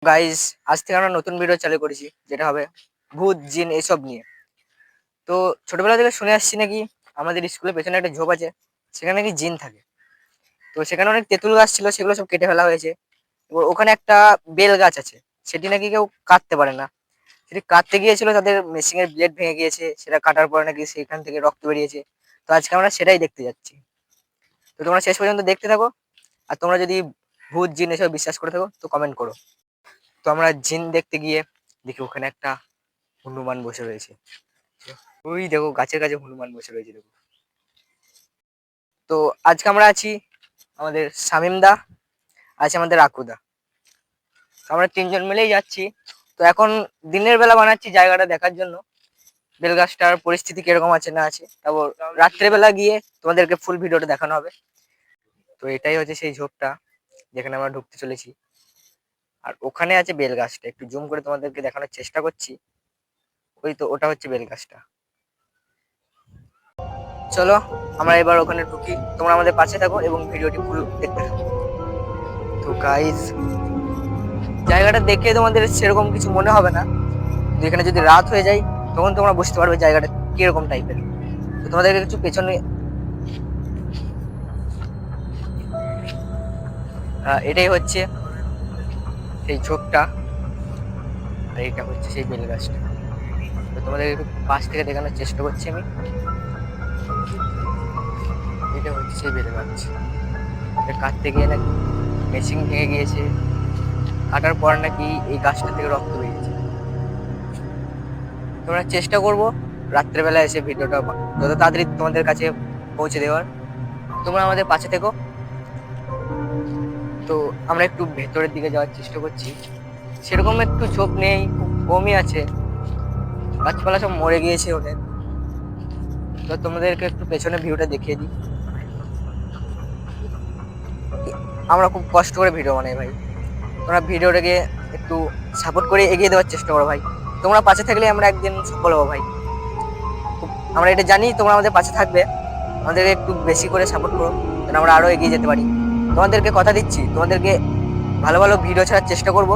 Guys, আজ থেকে আমরা নতুন ভিডিও চালু করেছি, যেটা হবে ভূত জিন এসব নিয়ে। তো ছোটবেলা থেকে শুনে আসছি নাকি আমাদের স্কুলের পেছনে একটা ঝোপ আছে, সেখানে নাকি জিন থাকে। তো সেখানে অনেক তেঁতুল গাছ ছিল, সেগুলো সব কেটে ফেলা হয়েছে। এবার ওখানে একটা বেল গাছ আছে, সেটি নাকি কেউ কাটতে পারে না। সেটি কাটতে গিয়েছিল, তাদের মেশিনের ব্লেড ভেঙে গিয়েছে, সেটা কাটার পরে নাকি সেখান থেকে রক্ত বেরিয়েছে। তো আজকে আমরা সেটাই দেখতে যাচ্ছি। তো তোমরা শেষ পর্যন্ত দেখতে থাকো। আর তোমরা যদি ভূত জিন এসব বিশ্বাস করে থাকো তো কমেন্ট করো। তো আমরা জিন দেখতে গিয়ে দেখি ওখানে একটা হনুমান বসে রয়েছে। ওই দেখো গাছের কাছে হনুমান বসে রয়েছে, দেখো। তো আজকে আমরা আছি, আমাদের শামিম দা আছে, আমাদের আকুদা। আমরা তিনজন মিলেই যাচ্ছি। তো এখন দিনের বেলা বানাচ্ছি জায়গাটা দেখার জন্য, বেলগাছটার পরিস্থিতি কিরকম আছে না আছে। তারপর রাত্রেবেলা গিয়ে তোমাদেরকে ফুল ভিডিওটা দেখানো হবে। তো এটাই হচ্ছে সেই ঝোপটা যেখানে আমরা ঢুকতে চলেছি। আর ওখানে আছে বেল গাছটা, একটু জুম করে তোমাদেরকে দেখানোর চেষ্টা করছি। ওই তো ওটা হচ্ছে বেল গাছটা। চলো আমরা এবার ওখানে ঢুকি, তোমরা আমাদের পাশে থাকো এবং ভিডিওটি ফুল দেখতে থাকো। তো গাইস, জায়গাটা দেখে তোমাদের সেরকম কিছু মনে হবে না, কিন্তু এখানে যদি রাত হয়ে যায় তখন তোমরা বুঝতে পারবে জায়গাটা কিরকম টাইপের। তো তোমাদেরকে কিছু পেছনে, এটাই হচ্ছে সেই ঝোপটা, আর এটা হচ্ছে সেই বেল গাছটা। তো তোমাদের একটু পাশ থেকে দেখানোর চেষ্টা করছি আমি। এটা হচ্ছে সেই বেল গাছ, এটা কাটতে গিয়ে নাকি মেশিন ভেঙে গিয়েছে, কাটার পর নাকি এই গাছটা থেকে রক্ত বেরিয়েছে। তোমরা চেষ্টা করবো রাত্রেবেলা এসে ভিডিওটা যত তাড়াতাড়ি তোমাদের কাছে পৌঁছে দেওয়ার। তোমরা আমাদের পাশে থেকো। তো আমরা একটু ভেতরের দিকে যাওয়ার চেষ্টা করছি। সেরকম একটু ঝোপ নেই, খুব কমই আছে, গাছপালা সব মরে গিয়েছে ওদের। তো তোমাদেরকে একটু পেছনে ভিউটা দেখিয়ে দিই। আমরা খুব কষ্ট করে ভিডিও বানাই ভাই, তোমরা ভিডিওটাকে একটু সাপোর্ট করে এগিয়ে দেওয়ার চেষ্টা করো ভাই। তোমরা পাশে থাকলে আমরা একদিন সফল হবো ভাই। আমরা এটা জানি তোমরা আমাদের পাশে থাকবে, আমাদেরকে একটু বেশি করে সাপোর্ট করো যেন আমরা আরো এগিয়ে যেতে পারি। তোমাদেরকে কথা দিচ্ছি, তোমাদেরকে ভালো ভালো ভিডিও ছাড়ার চেষ্টা করবো।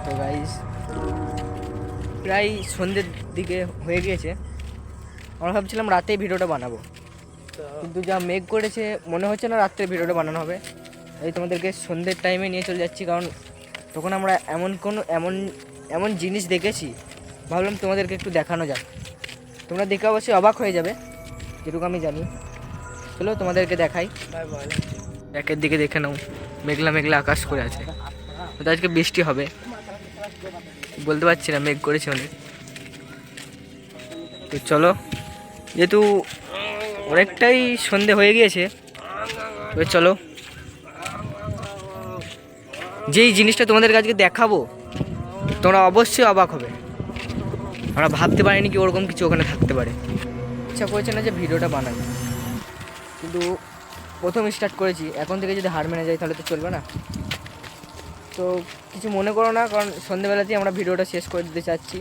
তো গাইস, প্রায় সন্ধ্যের দিকে হয়ে গিয়েছে। আমরা ভাবছিলাম রাতেই ভিডিওটা বানাবো, কিন্তু যা মেঘ করেছে মনে হচ্ছে না রাত্রে ভিডিওটা বানানো হবে। এই তোমাদেরকে সন্ধ্যের টাইমে নিয়ে চলে যাচ্ছি, কারণ তখন আমরা এমন জিনিস দেখেছি, ভাবলাম তোমাদেরকে একটু দেখানো যাক। তোমরা দেখে অবশ্যই অবাক হয়ে যাবে, যেটুকু আমি জানি। চলো তোমাদেরকে দেখাই। একের দিকে দেখে নাও, মেঘলা মেঘলা আকাশ করে আছে, তো আজকে বৃষ্টি হবে বলতে পারছি না, মেঘ করেছে অনেক। তো চলো, যেহেতু অনেকটাই সন্ধে হয়ে গিয়েছে, তো চলো। যেই জিনিসটা তোমাদের কাছে দেখাবো তোমরা অবশ্যই অবাক হবে। আমরা ভাবতে পারিনি কি ওরকম কিছু ওখানে থাকতে পারে। ইচ্ছা করেছে না যে ভিডিওটা বানাই, কিন্তু প্রথম স্টার্ট করেছি, এখন থেকে যদি হার মেনে যাই তাহলে তো চলবে না। তো কিছু মনে করো না, কারণ সন্ধ্যেবেলাতেই আমরা ভিডিওটা শেষ করে দিতে চাচ্ছি,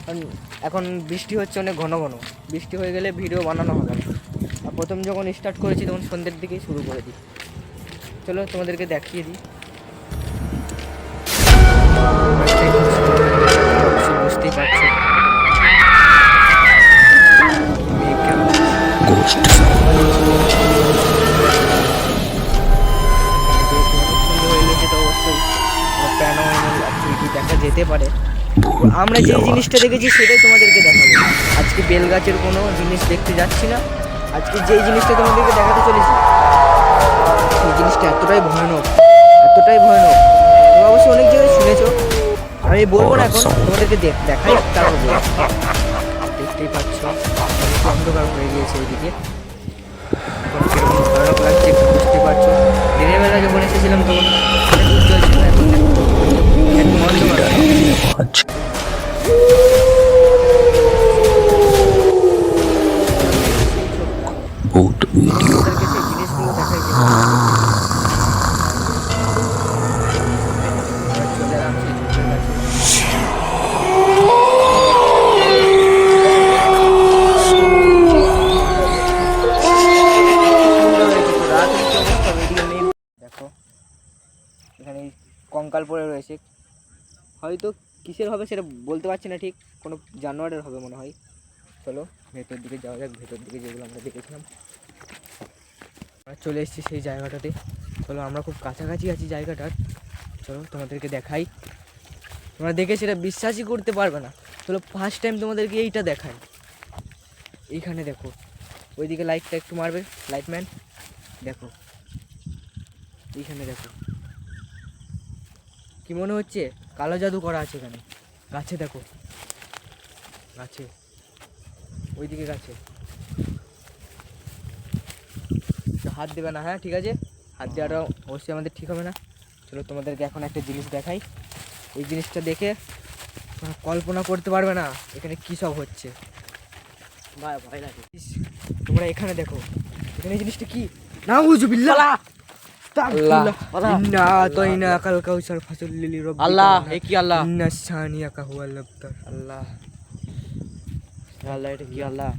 কারণ এখন বৃষ্টি হচ্ছে অনেক ঘন ঘন। বৃষ্টি হয়ে গেলে ভিডিও বানানো হবে না। আর প্রথম যখন স্টার্ট করেছি তখন সন্ধ্যের দিকেই শুরু করে দিই। চলো তোমাদেরকে দেখিয়ে দিই। বুঝতেই পারছো দেখা যেতে পারে। আমরা যে জিনিসটা দেখেছি সেটাই তোমাদেরকে দেখাবো। আজকে বেলগাছের কোনো জিনিস দেখতে যাচ্ছি না, আজকে যেই জিনিসটা তোমাদেরকে দেখাতে চলেছি সেই জিনিসটা এতটাই ভয়ানক, এতটাই ভয়ানক। তোমরা অবশ্যই অনেক জায়গায় শুনেছো, আমি বলবো না এখন, তোমাদেরকে দেখাই তারপর বলবো। দেখতেই পাচ্ছ অন্ধকার হয়ে গিয়েছে এইদিকে, এখন কিরকম ভয়ানক লাগছে বুঝতে পারছো। দিনের বেলা যখন এসেছিলাম তখন উজ্জ্বল ছিল, এখন একদম অন্ধকার। ভূত ভিডিও জিনিসগুলো দেখাই কঙ্কাল পড়ে রয়েছে, হয়তো কিসের হবে সেটা বলতে পারছি না ঠিক, কোনো জানোয়ারের হবে মনে হয়। চলো ভেতর দিকে যাওয়া যাক, ভেতর দিকে যেগুলো আমরা দেখেছিলাম। আমরা চলে এসেছি সেই জায়গাটাতে। চলো আমরা খুব কাছাকাছি আছি জায়গাটার, চলো তোমাদেরকে দেখাই। তোমরা দেখে সেটা বিশ্বাসই করতে পারবে না। চলো ফার্স্ট টাইম তোমাদেরকে এইটা দেখাই। এইখানে দেখো, ওইদিকে লাইটটা একটু মারবে লাইটম্যান, দেখো এইখানে দেখো কি মনে হচ্ছে কালো জাদু করা আছে এখানে। গাছে দেখো, গাছে, ওইদিকে গাছে। হাত দেবে না, হ্যাঁ ঠিক আছে, হাত দেওয়াটা অবশ্যই আমাদের ঠিক হবে না। চলো তোমাদেরকে এখন একটা জিনিস দেখাই, ওই জিনিসটা দেখে তোমরা কল্পনা করতে পারবে না এখানে কী সব হচ্ছে। ভয় লাগে। তোমরা এখানে দেখো, এখানে এই জিনিসটা কি, নাউজুবিল্লাহ, আল্লাহ এ কি আল্লাহ, আল্লাহ আল্লাহ এটা কি আল্লাহ,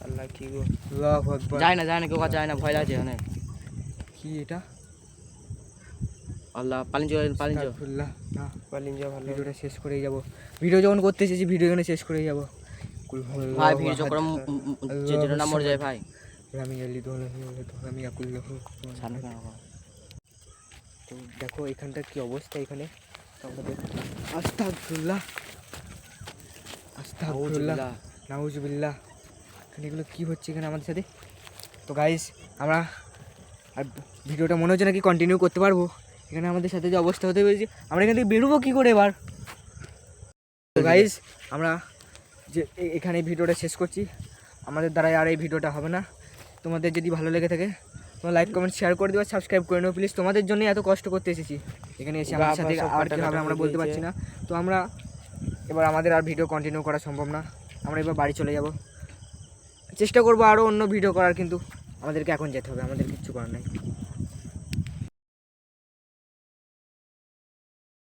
আল্লাহ কি গো, আল্লাহু আকবার। যায় না কেউ কাছে যায় না, ভয় লাগছে অনেক। কি এটা, আল্লাহ পালিয়ে যাও আস্তাগফিরুল্লাহ। না পালিয়ে যাও, ভালো, ভিডিওটা শেষ করেই যাব। ভিডিও যখন করতে এসেছি ভিডিও এখানে শেষ করেই যাব ভাই। ভিডিও যখন যেটা না মরে যায় ভাই। তো দেখো এখানটার কি অবস্থা, এখানে আস্তাগফিরুল্লাহ, আস্তাগফিরুল্লাহ, নাউজুবিল্লাহ। এখানে এগুলো কী হচ্ছে এখানে আমাদের সাথে। তো গাইস আমরা আর ভিডিওটা মনে হচ্ছে নাকি কন্টিনিউ করতে পারবো, এখানে আমাদের সাথে যে অবস্থা হতে হয়েছে, আমরা এখান থেকে বেরোবো কী করে এবার। তো গাইস আমরা যে এখানে ভিডিওটা শেষ করছি, আমাদের দ্বারাই আর এই ভিডিওটা হবে না। তোমাদের যদি ভালো লেগে থাকে তোমরা লাইক কমেন্ট শেয়ার করে দিও, সাবস্ক্রাইব করে নেবো প্লিজ। তোমাদের জন্য এত কষ্ট করতে এসেছি, এখানে এসে আমাদের সাথে আর কী হবে আমরা বলতে পারছি না। তো আমরা এবার আমাদের আর ভিডিও কন্টিনিউ করা সম্ভব না, আমরা এবার বাড়ি চলে যাব। চেষ্টা করবো আরও অন্য ভিডিও করার, কিন্তু আমাদেরকে এখন যেতে হবে, আমাদের কিচ্ছু করার নাই।